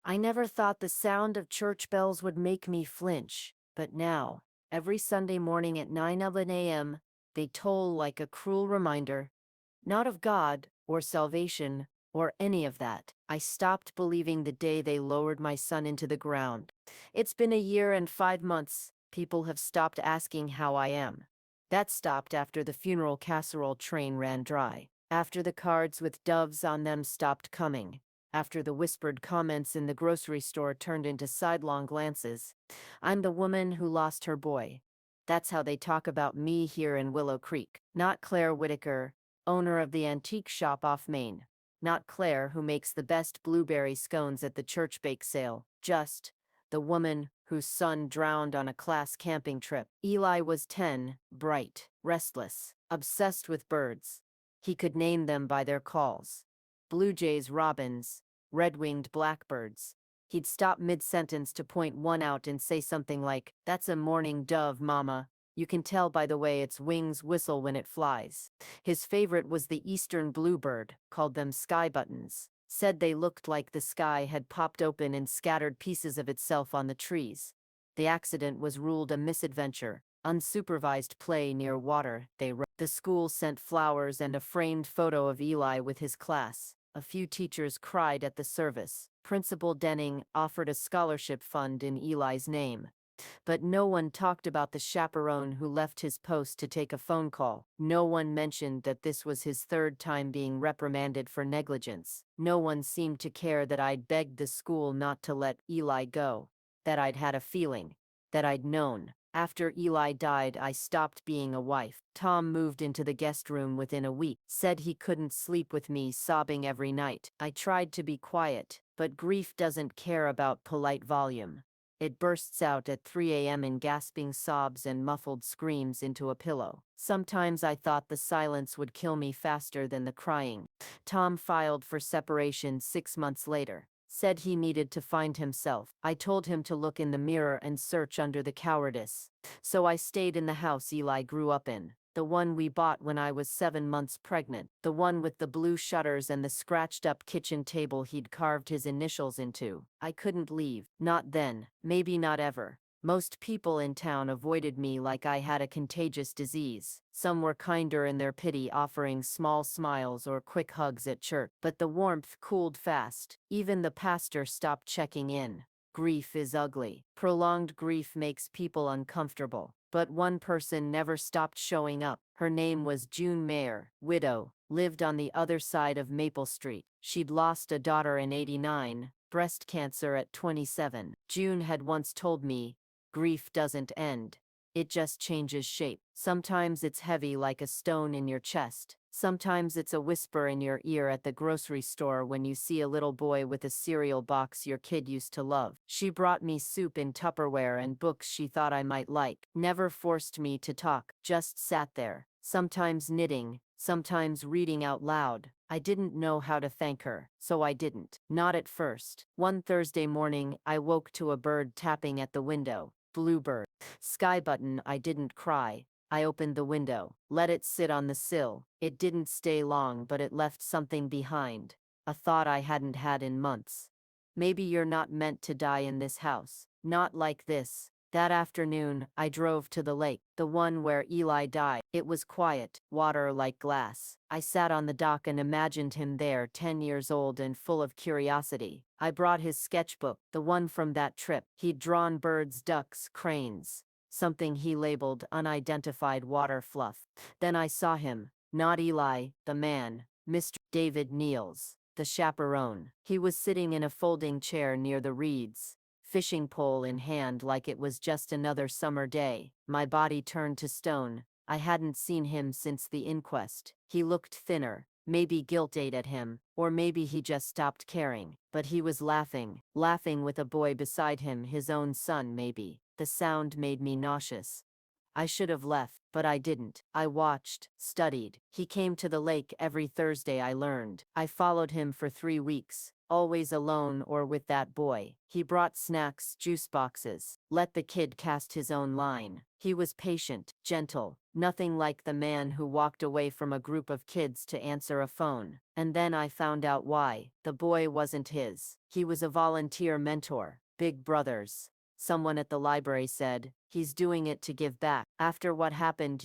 I never thought the sound of church bells would make me flinch, but now, every Sunday morning at 9:11 a.m., they toll like a cruel reminder, not of God, or salvation, or any of that. I stopped believing the day they lowered my son into the ground. It's been a year and 5 months. People have stopped asking how I am. That stopped after the funeral casserole train ran dry. After the cards with doves on them stopped coming. After the whispered comments in the grocery store turned into sidelong glances. I'm the woman who lost her boy. That's how they talk about me here in Willow Creek. Not Claire Whitaker, owner of the antique shop off Main. Not Claire, who makes the best blueberry scones at the church bake sale. Just the woman whose son drowned on a class camping trip. Eli was 10, bright, restless, obsessed with birds. He could name them by their calls. Blue jays, robins, red-winged blackbirds. He'd stop mid-sentence to point one out and say something like, "That's a mourning dove, Mama. You can tell by the way its wings whistle when it flies." His favorite was the eastern bluebird, called them sky buttons. Said they looked like the sky had popped open and scattered pieces of itself on the trees. The accident was ruled a misadventure, unsupervised play near water, they wrote. The school sent flowers and a framed photo of Eli with his class. A few teachers cried at the service. Principal Denning offered a scholarship fund in Eli's name. But no one talked about the chaperone who left his post to take a phone call. No one mentioned that this was his third time being reprimanded for negligence. No one seemed to care that I'd begged the school not to let Eli go. That I'd had a feeling. That I'd known. After Eli died, I stopped being a wife. Tom moved into the guest room within a week. Said he couldn't sleep with me, sobbing every night. I tried to be quiet, but grief doesn't care about polite volume. It bursts out at 3 a.m. in gasping sobs and muffled screams into a pillow. Sometimes I thought the silence would kill me faster than the crying. Tom filed for separation 6 months later. Said he needed to find himself. I told him to look in the mirror and search under the cowardice. So I stayed in the house Eli grew up in. The one we bought when I was 7 months pregnant. The one with the blue shutters and the scratched-up kitchen table he'd carved his initials into. I couldn't leave. Not then. Maybe not ever. Most people in town avoided me like I had a contagious disease. Some were kinder in their pity, offering small smiles or quick hugs at church. But the warmth cooled fast. Even the pastor stopped checking in. Grief is ugly. Prolonged grief makes people uncomfortable. But one person never stopped showing up. Her name was June Mayer, widow, lived on the other side of Maple Street. She'd lost a daughter in '89, breast cancer at 27. June had once told me, grief doesn't end. It just changes shape. Sometimes it's heavy like a stone in your chest. Sometimes it's a whisper in your ear at the grocery store when you see a little boy with a cereal box your kid used to love. She brought me soup in Tupperware and books she thought I might like. Never forced me to talk, just sat there, sometimes knitting, sometimes reading out loud. I didn't know how to thank her, so I didn't. Not at first. One Thursday morning, I woke to a bird tapping at the window. Bluebird. Sky button. I didn't cry. I opened the window, let it sit on the sill. It didn't stay long, but it left something behind. A thought I hadn't had in months. Maybe you're not meant to die in this house. Not like this. That afternoon, I drove to the lake, the one where Eli died. It was quiet, water like glass. I sat on the dock and imagined him there, 10 years old and full of curiosity. I brought his sketchbook, the one from that trip. He'd drawn birds, ducks, cranes. Something he labeled unidentified water fluff. Then I saw him, not Eli, the man, Mr. David Niels, the chaperone. He was sitting in a folding chair near the reeds, fishing pole in hand like it was just another summer day. My body turned to stone. I hadn't seen him since the inquest. He looked thinner. Maybe guilt ate at him, or maybe he just stopped caring. But he was laughing with a boy beside him, his own son maybe. The sound made me nauseous. I should have left, but I didn't. I watched, studied. He came to the lake every Thursday, I learned. I followed him for 3 weeks. always alone or with that boy. He brought snacks, juice boxes, let the kid cast his own line. He was patient, gentle, nothing like the man who walked away from a group of kids to answer a phone. And then I found out why. The boy wasn't his. He was a volunteer mentor. Big Brothers. Someone at the library said, he's doing it to give back. After what happened,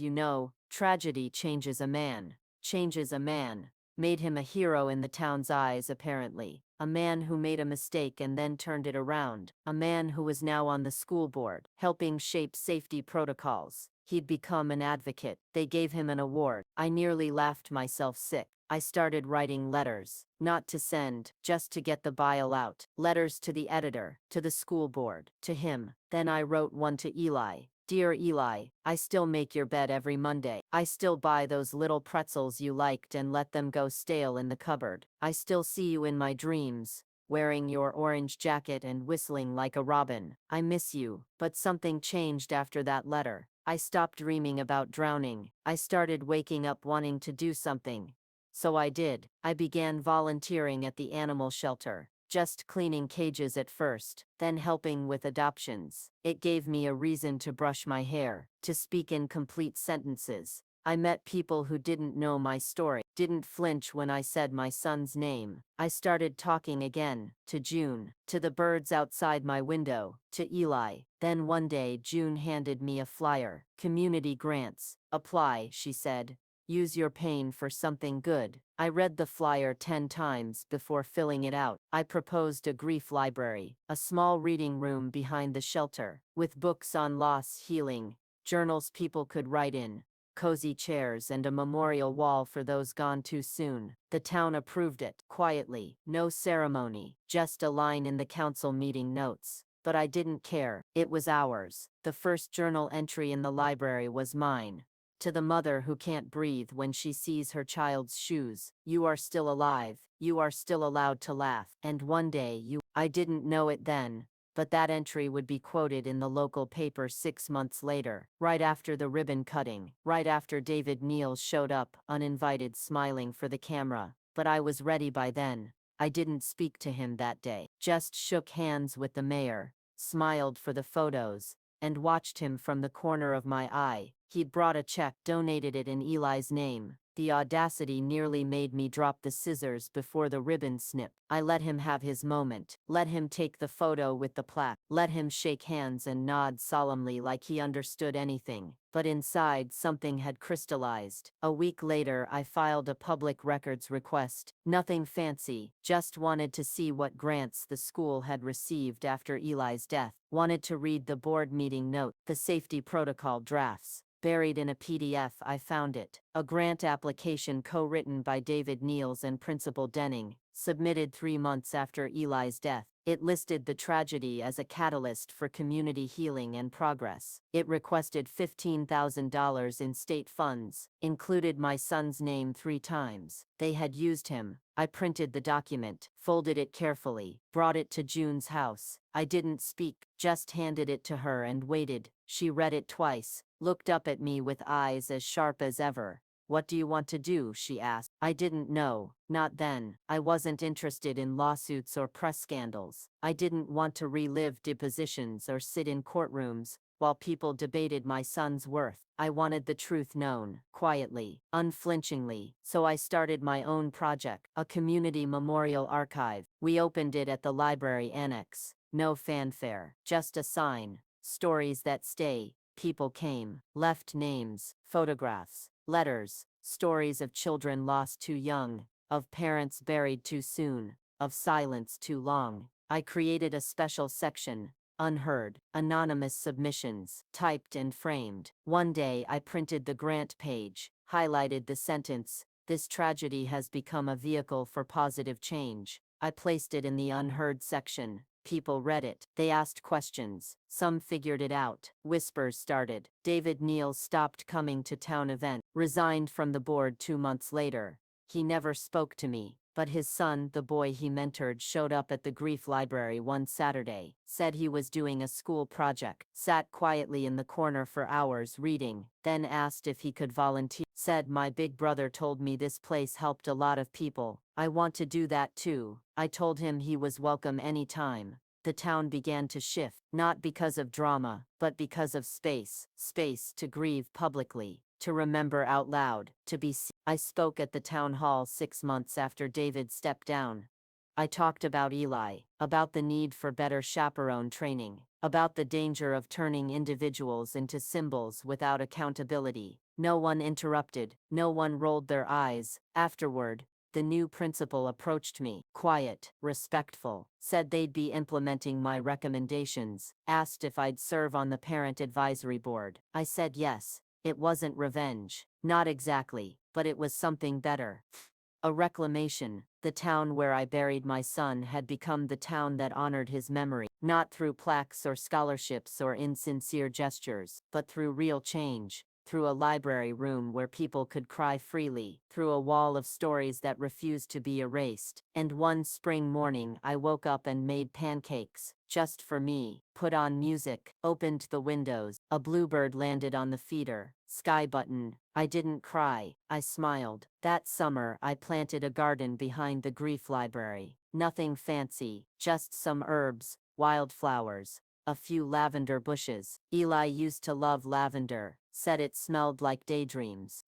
tragedy changes a man. Changes a man. Made him a hero in the town's eyes, apparently. A man who made a mistake and then turned it around. A man who was now on the school board, helping shape safety protocols. He'd become an advocate. They gave him an award. I nearly laughed myself sick. I started writing letters. Not to send, just to get the bile out. Letters to the editor, to the school board, to him. Then I wrote one to Eli. Dear Eli, I still make your bed every Monday. I still buy those little pretzels you liked and let them go stale in the cupboard. I still see you in my dreams, wearing your orange jacket and whistling like a robin. I miss you, but something changed after that letter. I stopped dreaming about drowning. I started waking up wanting to do something. So I did. I began volunteering at the animal shelter. Just cleaning cages at first, then helping with adoptions. It gave me a reason to brush my hair, to speak in complete sentences. I met people who didn't know my story, didn't flinch when I said my son's name. I started talking again, to June, to the birds outside my window, to Eli. Then one day June handed me a flyer. Community grants. Apply, she said. Use your pain for something good. I read the flyer 10 times before filling it out. I proposed a grief library, a small reading room behind the shelter, with books on loss, healing, journals people could write in, cozy chairs and a memorial wall for those gone too soon. The town approved it, quietly, no ceremony, just a line in the council meeting notes. But I didn't care. It was ours. The first journal entry in the library was mine. To the mother who can't breathe when she sees her child's shoes, you are still alive, you are still allowed to laugh, and one day I didn't know it then, but that entry would be quoted in the local paper 6 months later, right after the ribbon cutting, right after David Niels showed up, uninvited, smiling for the camera. But I was ready by then. I didn't speak to him that day, just shook hands with the mayor, smiled for the photos, and watched him from the corner of my eye. He'd brought a check, donated it in Eli's name. The audacity nearly made me drop the scissors before the ribbon snip. I let him have his moment, let him take the photo with the plaque, let him shake hands and nod solemnly like he understood anything. But inside, something had crystallized. A week later, I filed a public records request. Nothing fancy, just wanted to see what grants the school had received after Eli's death. Wanted to read the board meeting note, the safety protocol drafts. Buried in a PDF, I found it. A grant application co-written by David Niels and Principal Denning, submitted 3 months after Eli's death. It listed the tragedy as a catalyst for community healing and progress. It requested $15,000 in state funds, included my son's name 3 times. They had used him. I printed the document, folded it carefully, brought it to June's house. I didn't speak, just handed it to her and waited. She read it twice, looked up at me with eyes as sharp as ever. What do you want to do? She asked. I didn't know, not then. I wasn't interested in lawsuits or press scandals. I didn't want to relive depositions or sit in courtrooms while people debated my son's worth. I wanted the truth known, quietly, unflinchingly. So I started my own project, a community memorial archive. We opened it at the library annex. No fanfare, just a sign. Stories that stay. People came, left names, photographs, letters, stories of children lost too young, of parents buried too soon, of silence too long. I created a special section, unheard, anonymous submissions, typed and framed. One day I printed the grant page, highlighted the sentence, "This tragedy has become a vehicle for positive change." I placed it in the unheard section. People read it. They asked questions. Some figured it out. Whispers started. David Niels stopped coming to town events, resigned from the board 2 months later. He never spoke to me. But his son, the boy he mentored, showed up at the grief library one Saturday, said he was doing a school project, sat quietly in the corner for hours reading, then asked if he could volunteer. Said, "My big brother told me this place helped a lot of people. I want to do that too." I told him he was welcome anytime. The town began to shift, not because of drama, but because of space. Space to grieve publicly, to remember out loud, to be seen. I spoke at the town hall 6 months after David stepped down. I talked about Eli, about the need for better chaperone training, about the danger of turning individuals into symbols without accountability. No one interrupted, no one rolled their eyes. Afterward, the new principal approached me, quiet, respectful, said they'd be implementing my recommendations, asked if I'd serve on the parent advisory board. I said yes. It wasn't revenge, not exactly, but it was something better. A reclamation. The town where I buried my son had become the town that honored his memory, not through plaques or scholarships or insincere gestures, but through real change, through a library room where people could cry freely, through a wall of stories that refused to be erased. And one spring morning I woke up and made pancakes, just for me, put on music, opened the windows. A bluebird landed on the feeder, sky button. I didn't cry, I smiled. That summer I planted a garden behind the grief library. Nothing fancy, just some herbs, wildflowers, a few lavender bushes. Eli used to love lavender, said it smelled like daydreams.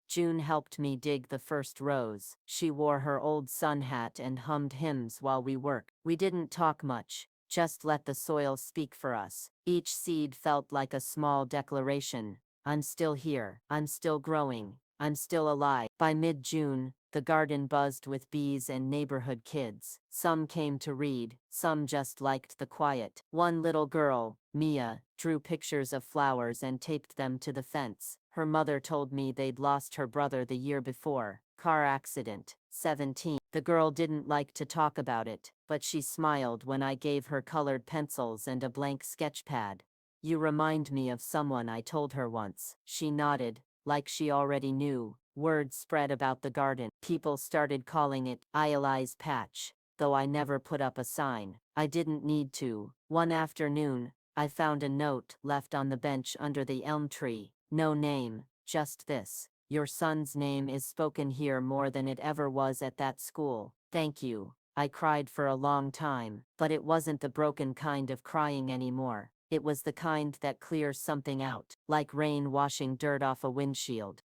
June helped me dig the first rows. She wore her old sun hat and hummed hymns while we worked. We didn't talk much, just let the soil speak for us. Each seed felt like a small declaration. I'm still here, I'm still growing, I'm still alive. By mid-June, the garden buzzed with bees and neighborhood kids. Some came to read, some just liked the quiet. One little girl, Mia, drew pictures of flowers and taped them to the fence. Her mother told me they'd lost her brother the year before. Car accident, 17. The girl didn't like to talk about it, but she smiled when I gave her colored pencils and a blank sketch pad. "You remind me of someone," I told her once. She nodded, like she already knew. Word spread about the garden. People started calling it Eli's Patch, though I never put up a sign. I didn't need to. One afternoon, I found a note left on the bench under the elm tree. No name, just this: "Your son's name is spoken here more than it ever was at that school. Thank you." I cried for a long time, but it wasn't the broken kind of crying anymore. It was the kind that clears something out, like rain washing dirt off a windshield.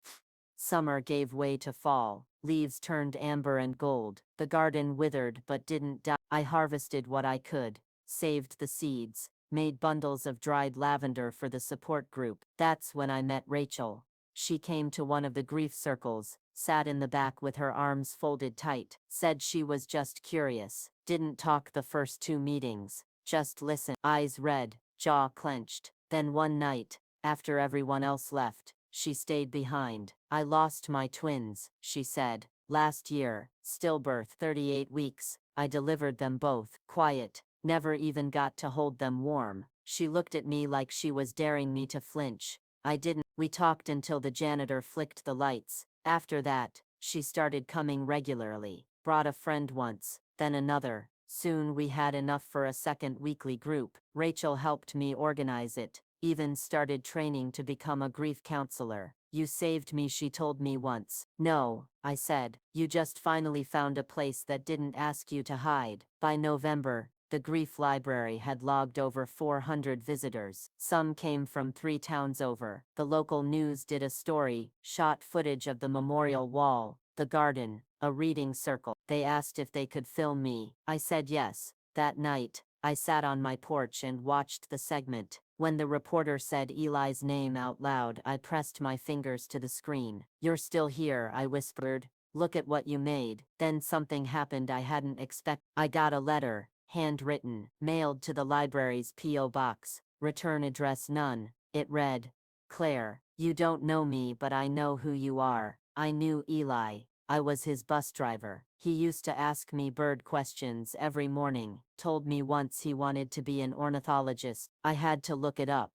Summer gave way to fall. Leaves turned amber and gold. The garden withered but didn't die. I harvested what I could, saved the seeds, made bundles of dried lavender for the support group. That's when I met Rachel. She came to one of the grief circles, sat in the back with her arms folded tight, said she was just curious, didn't talk the first 2 meetings, just listened. Eyes red, jaw clenched. Then one night, after everyone else left, she stayed behind. "I lost my twins," she said, "last year, stillbirth, 38 weeks. I delivered them both, quiet, never even got to hold them warm." She looked at me like she was daring me to flinch. I didn't. We talked until the janitor flicked the lights. After that, she started coming regularly. Brought a friend once, then another. Soon we had enough for a second weekly group. Rachel helped me organize it, even started training to become a grief counselor. "You saved me," she told me once. "No," I said. "You just finally found a place that didn't ask you to hide." By November, the grief library had logged over 400 visitors. Some came from 3 towns over. The local news did a story, shot footage of the memorial wall, the garden, a reading circle. They asked if they could film me. I said yes. That night, I sat on my porch and watched the segment. When the reporter said Eli's name out loud, I pressed my fingers to the screen. "You're still here," I whispered. "Look at what you made." Then something happened I hadn't expected. I got a letter, handwritten, mailed to the library's P.O. box. Return address none. It read, "Claire, you don't know me, but I know who you are." I knew Eli. I was his bus driver. He used to ask me bird questions every morning. Told me once he wanted to be an ornithologist. I had to look it up.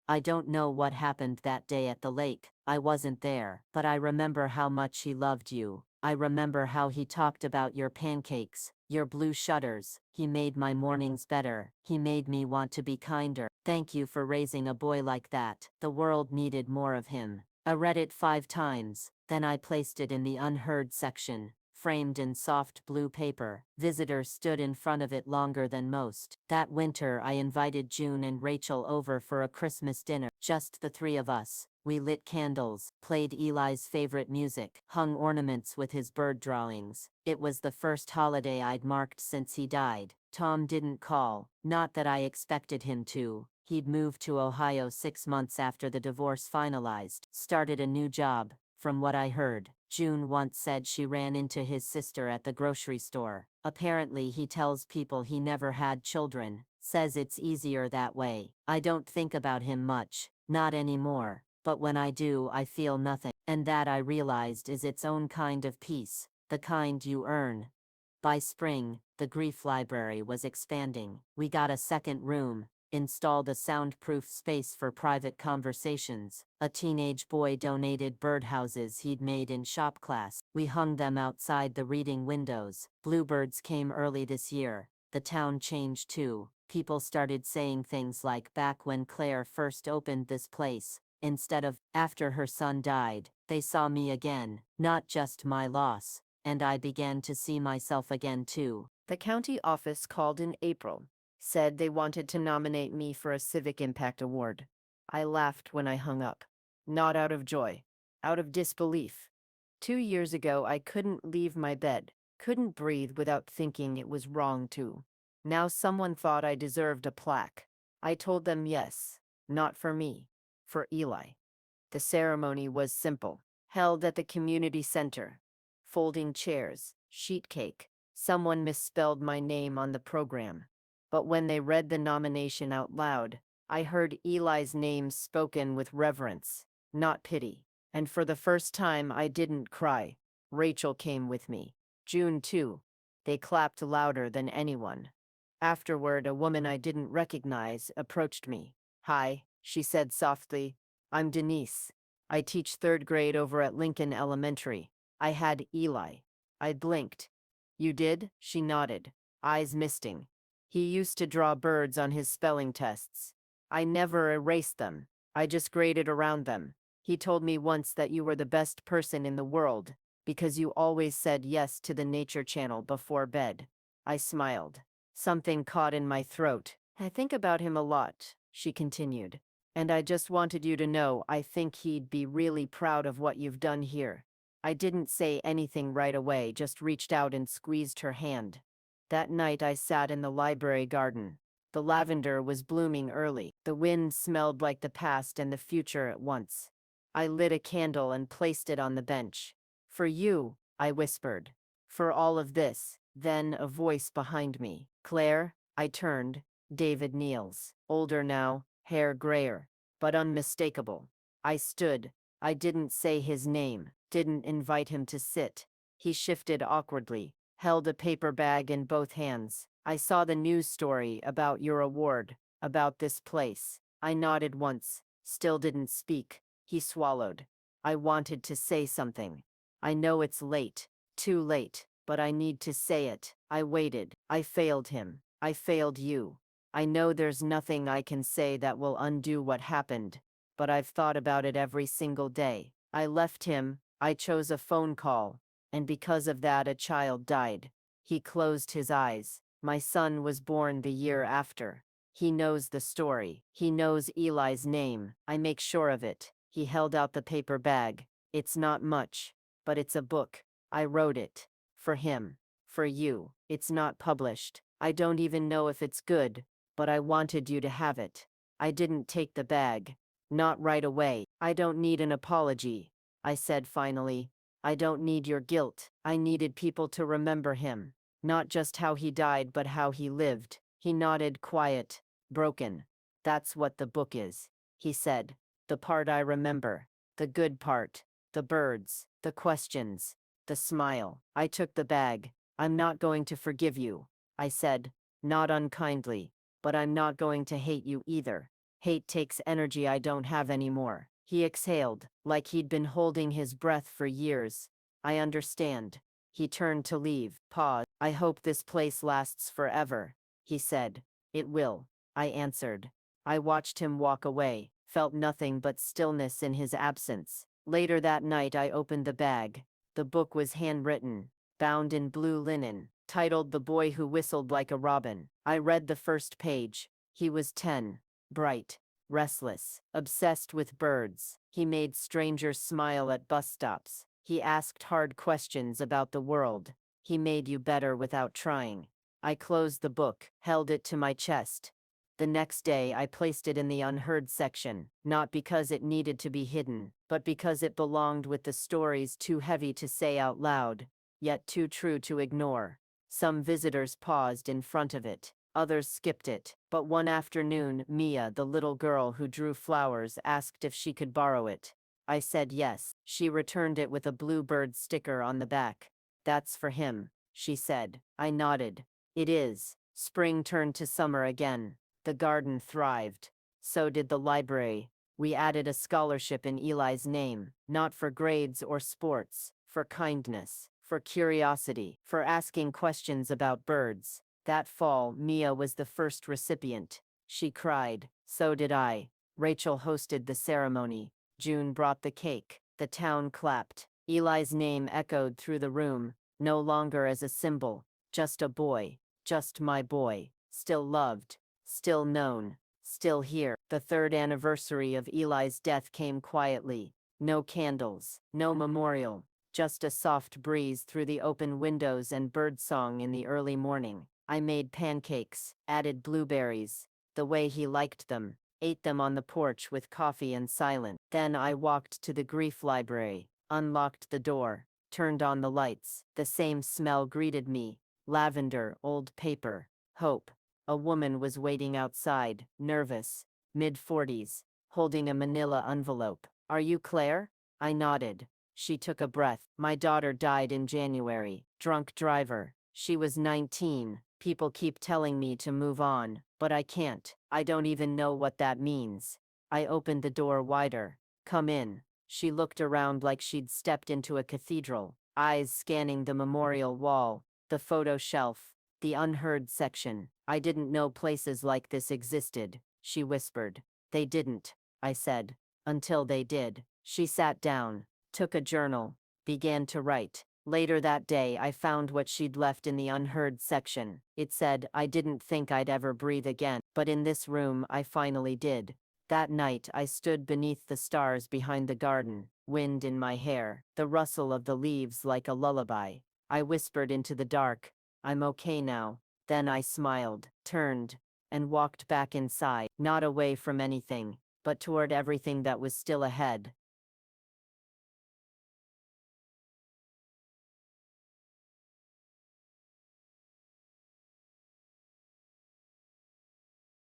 I don't know what happened that day at the lake. I wasn't there, but I remember how much he loved you. I remember how he talked about your pancakes, your blue shutters. He made my mornings better. He made me want to be kinder. Thank you for raising a boy like that. The world needed more of him. I read it 5 times, then I placed it in the unheard section, framed in soft blue paper. Visitors stood in front of it longer than most. That winter I invited June and Rachel over for a Christmas dinner, just the three of us. We lit candles, played Eli's favorite music, hung ornaments with his bird drawings. It was the first holiday I'd marked since he died. Tom didn't call, not that I expected him to. He'd moved to Ohio 6 months after the divorce finalized, started a new job. From what I heard, June once said she ran into his sister at the grocery store. Apparently he tells people he never had children, says it's easier that way. I don't think about him much, not anymore, but when I do I feel nothing. And that, I realized, is its own kind of peace, the kind you earn. By spring, the grief library was expanding. We got a second room, installed a soundproof space for private conversations. A teenage boy donated birdhouses he'd made in shop class. We hung them outside the reading windows. Bluebirds came early this year. The town changed too. People started saying things like, back when Claire first opened this place, instead of, after her son died. They saw me again, not just my loss, and I began to see myself again too. The county office called in April, said they wanted to nominate me for a Civic Impact Award. I laughed when I hung up. Not out of joy, out of disbelief. 2 years ago I couldn't leave my bed, couldn't breathe without thinking it was wrong too. Now someone thought I deserved a plaque. I told them yes, not for me, for Eli. The ceremony was simple, held at the community center. Folding chairs, sheet cake. Someone misspelled my name on the program. But when they read the nomination out loud, I heard Eli's name spoken with reverence, not pity. And for the first time I didn't cry. Rachel came with me. June too. They clapped louder than anyone. Afterward, a woman I didn't recognize approached me. "Hi," she said softly. "I'm Denise. I teach 3rd grade over at Lincoln Elementary. I had Eli." I blinked. "You did?" She nodded, eyes misting. "He used to draw birds on his spelling tests. I never erased them. I just graded around them. He told me once that you were the best person in the world because you always said yes to the Nature Channel before bed." I smiled. Something caught in my throat. "I think about him a lot," she continued. "And I just wanted you to know I think he'd be really proud of what you've done here." I didn't say anything right away, just reached out and squeezed her hand. That night I sat in the library garden. The lavender was blooming early. The wind smelled like the past and the future at once. I lit a candle and placed it on the bench. "For you," I whispered. "For all of this." Then a voice behind me. "Claire?" I turned. David Niels. Older now, hair grayer, but unmistakable. I stood. I didn't say his name, didn't invite him to sit. He shifted awkwardly, held a paper bag in both hands. "I saw the news story about your award, about this place." I nodded once, still didn't speak. He swallowed. I wanted to say something. "I know it's late, too late, but I need to say it." I waited. I failed him. I failed you. I know there's nothing I can say that will undo what happened, but I've thought about it every single day. I left him. I chose a phone call, and because of that a child died. He closed his eyes. My son was born the year after. He knows the story. He knows Eli's name. I make sure of it. He held out the paper bag. "It's not much, but it's a book. I wrote it. For him. For you. It's not published. I don't even know if it's good, but I wanted you to have it." I didn't take the bag. Not right away. "I don't need an apology," I said finally. "I don't need your guilt. I needed people to remember him. Not just how he died, but how he lived." He nodded, quiet, broken. "That's what the book is," he said. "The part I remember. The good part. The birds. The questions. The smile." I took the bag. "I'm not going to forgive you," I said, not unkindly, "but I'm not going to hate you either." Hate takes energy I don't have anymore. He exhaled, like he'd been holding his breath for years. I understand. He turned to leave. Pause. I hope this place lasts forever, he said. It will, I answered. I watched him walk away, felt nothing but stillness in his absence. Later that night I opened the bag. The book was handwritten, bound in blue linen, titled The Boy Who Whistled Like a Robin. I read the first page. He was 10, bright, restless, obsessed with birds. He made strangers smile at bus stops. He asked hard questions about the world. He made you better without trying. I closed the book, held it to my chest. The next day I placed it in the unheard section, not because it needed to be hidden, but because it belonged with the stories too heavy to say out loud, yet too true to ignore. Some visitors paused in front of it, others skipped it, but one afternoon Mia, the little girl who drew flowers, asked if she could borrow it. I said yes. She returned it with a bluebird sticker on the back. "That's for him," she said. I nodded. "It is." Spring turned to summer again. The garden thrived. So did the library. We added a scholarship in Eli's name, not for grades or sports, for kindness, for curiosity, for asking questions about birds. That fall, Mia was the first recipient. She cried. So did I. Rachel hosted the ceremony. June brought the cake. The town clapped. Eli's name echoed through the room, no longer as a symbol, just a boy, just my boy, still loved, still known, still here. The third anniversary of Eli's death came quietly. No candles, no memorial, just a soft breeze through the open windows and birdsong in the early morning. I made pancakes, added blueberries, the way he liked them, ate them on the porch with coffee and silence. Then I walked to the grief library, unlocked the door, turned on the lights. The same smell greeted me. Lavender, old paper, hope. A woman was waiting outside, nervous, mid-40s, holding a manila envelope. "Are you Claire?" I nodded. She took a breath. "My daughter died in January. Drunk driver. She was 19. People keep telling me to move on, but I can't. I don't even know what that means." I opened the door wider. "Come in." She looked around like she'd stepped into a cathedral, eyes scanning the memorial wall, the photo shelf, the unheard section. "I didn't know places like this existed," she whispered. "They didn't," I said, "until they did." She sat down, took a journal, began to write. Later that day I found what she'd left in the unheard section. It said, "I didn't think I'd ever breathe again, but in this room I finally did." That night I stood beneath the stars behind the garden, wind in my hair, the rustle of the leaves like a lullaby. I whispered into the dark, "I'm okay now." Then I smiled, turned, and walked back inside, not away from anything, but toward everything that was still ahead.